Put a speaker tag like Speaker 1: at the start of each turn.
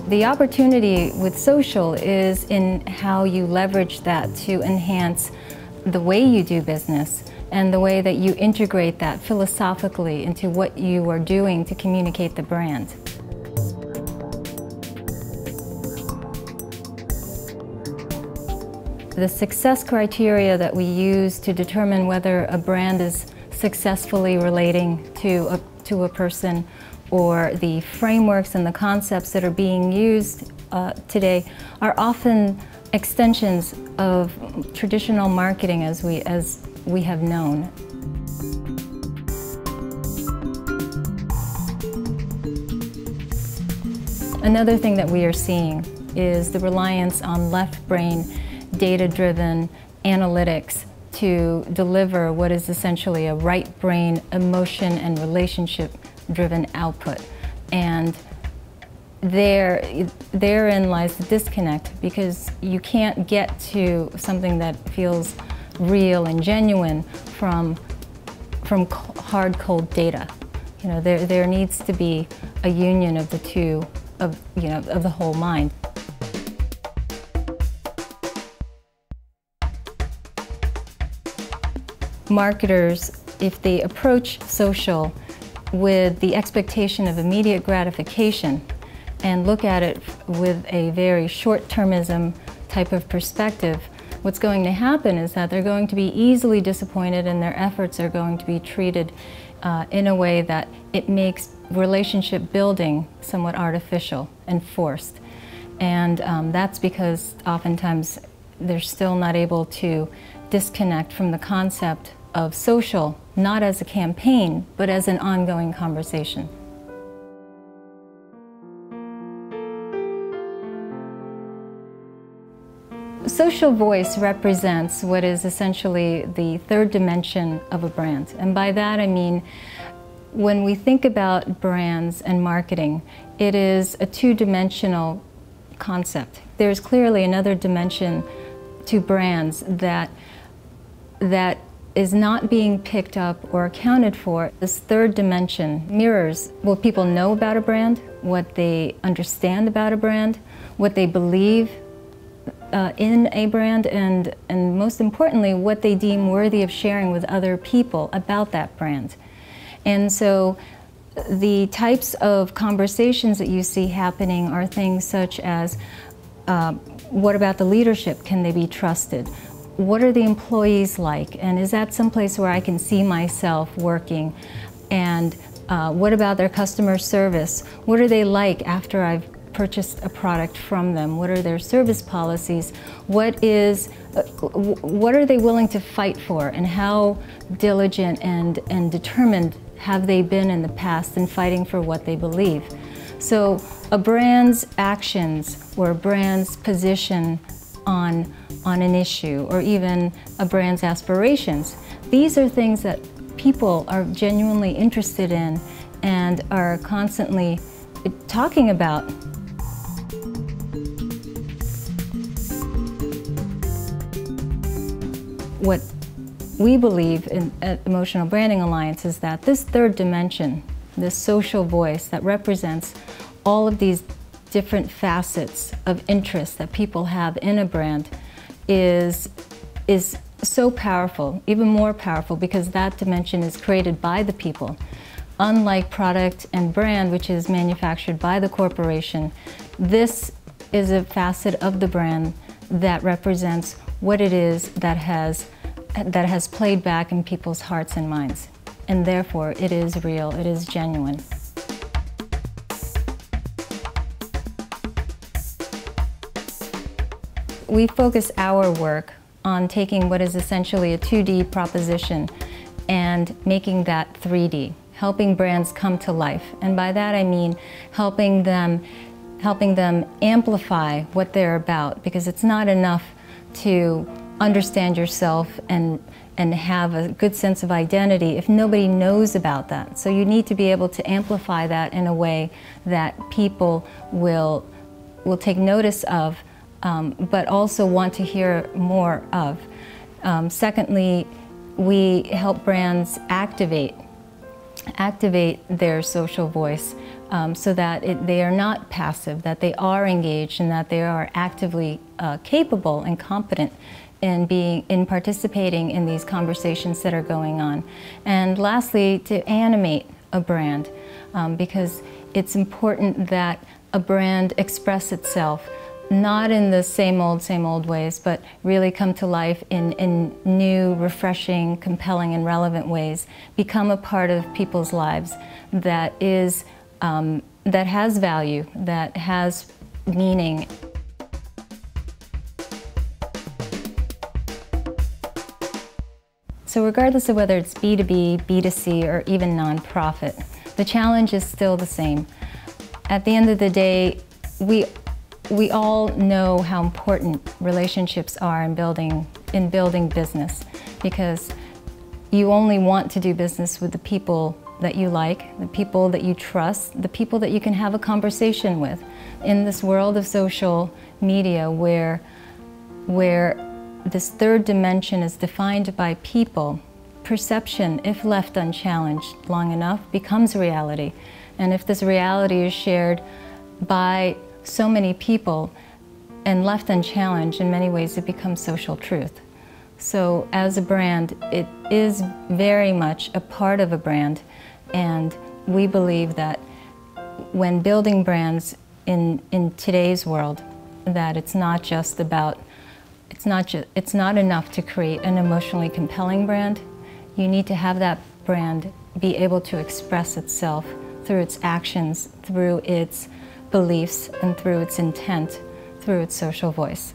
Speaker 1: The opportunity with social is in how you leverage that to enhance the way you do business and the way that you integrate that philosophically into what you are doing to communicate the brand. The success criteria that we use to determine whether a brand is successfully relating to a person, or the frameworks and the concepts that are being used today, are often extensions of traditional marketing as we have known. Another thing that we are seeing is the reliance on left brain, data-driven analytics to deliver what is essentially a right brain, emotion and relationship-driven output. And therein lies the disconnect, because you can't get to something that feels real and genuine from hard, cold data. You know, there needs to be a union of the two, of the whole mind. Marketers, if they approach social with the expectation of immediate gratification and look at it with a very short-termism type of perspective, what's going to happen is that they're going to be easily disappointed, and their efforts are going to be treated in a way that it makes relationship building somewhat artificial and forced. And that's because oftentimes they're still not able to disconnect from the concept of social, not as a campaign, but as an ongoing conversation. Social voice represents what is essentially the third dimension of a brand. And by that I mean, when we think about brands and marketing, it is a two-dimensional concept. There's clearly another dimension to brands that is not being picked up or accounted for. This third dimension mirrors what people know about a brand, what they understand about a brand, what they believe in a brand, and most importantly, what they deem worthy of sharing with other people about that brand. And so the types of conversations that you see happening are things such as, what about the leadership? Can they be trusted? What are the employees like? And is that someplace where I can see myself working? And what about their customer service? What are they like after I've purchased a product from them? What are their service policies? What are they willing to fight for? And how diligent and determined have they been in the past in fighting for what they believe? So a brand's actions or a brand's position on an issue, or even a brand's aspirations, these are things that people are genuinely interested in and are constantly talking about. What we believe at Emotional Branding Alliance is that this third dimension, this social voice that represents all of these different facets of interest that people have in a brand, is so powerful, even more powerful, because that dimension is created by the people. Unlike product and brand, which is manufactured by the corporation, this is a facet of the brand that represents what it is that has played back in people's hearts and minds. And therefore, it is real, it is genuine. We focus our work on taking what is essentially a 2D proposition and making that 3D, helping brands come to life. And by that I mean helping them amplify what they're about, because it's not enough to understand yourself and have a good sense of identity if nobody knows about that. So you need to be able to amplify that in a way that people will take notice of, but also want to hear more of. Secondly, we help brands activate their social voice so that they are not passive, that they are engaged, and that they are actively capable and competent in participating in these conversations that are going on. And lastly, to animate a brand, because it's important that a brand express itself not in the same old ways, but really come to life in new, refreshing, compelling, and relevant ways. Become a part of people's lives that is that has value, that has meaning. So regardless of whether it's B2B, B2C, or even nonprofit, the challenge is still the same. At the end of the day, we all know how important relationships are in building business, because you only want to do business with the people that you like, the people that you trust, the people that you can have a conversation with. In this world of social media where this third dimension is defined by people, perception, if left unchallenged long enough, becomes reality. And if this reality is shared by so many people and left unchallenged, in many ways it becomes social truth. So as a brand, it is very much a part of a brand, and we believe that when building brands in today's world, that it's not enough to create an emotionally compelling brand. You need to have that brand be able to express itself through its actions, through its beliefs, and through its intent, through its social voice.